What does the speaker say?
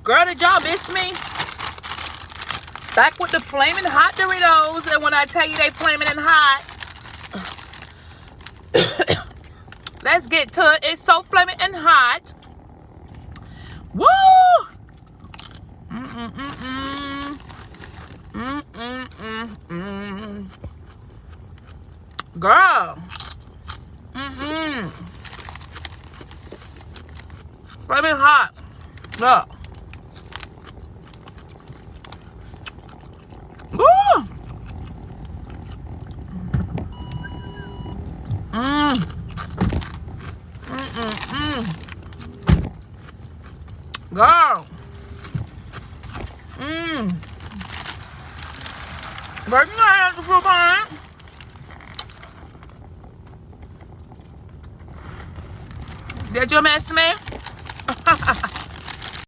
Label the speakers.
Speaker 1: Girl, did y'all miss me? Back with the flaming hot Doritos. And when I tell you they flaming and hot, let's get to it. It's so flaming and hot. Woo! Girl. Flaming hot. Look. Woo! Girl. But you know I have the fruit on it. Did you miss me?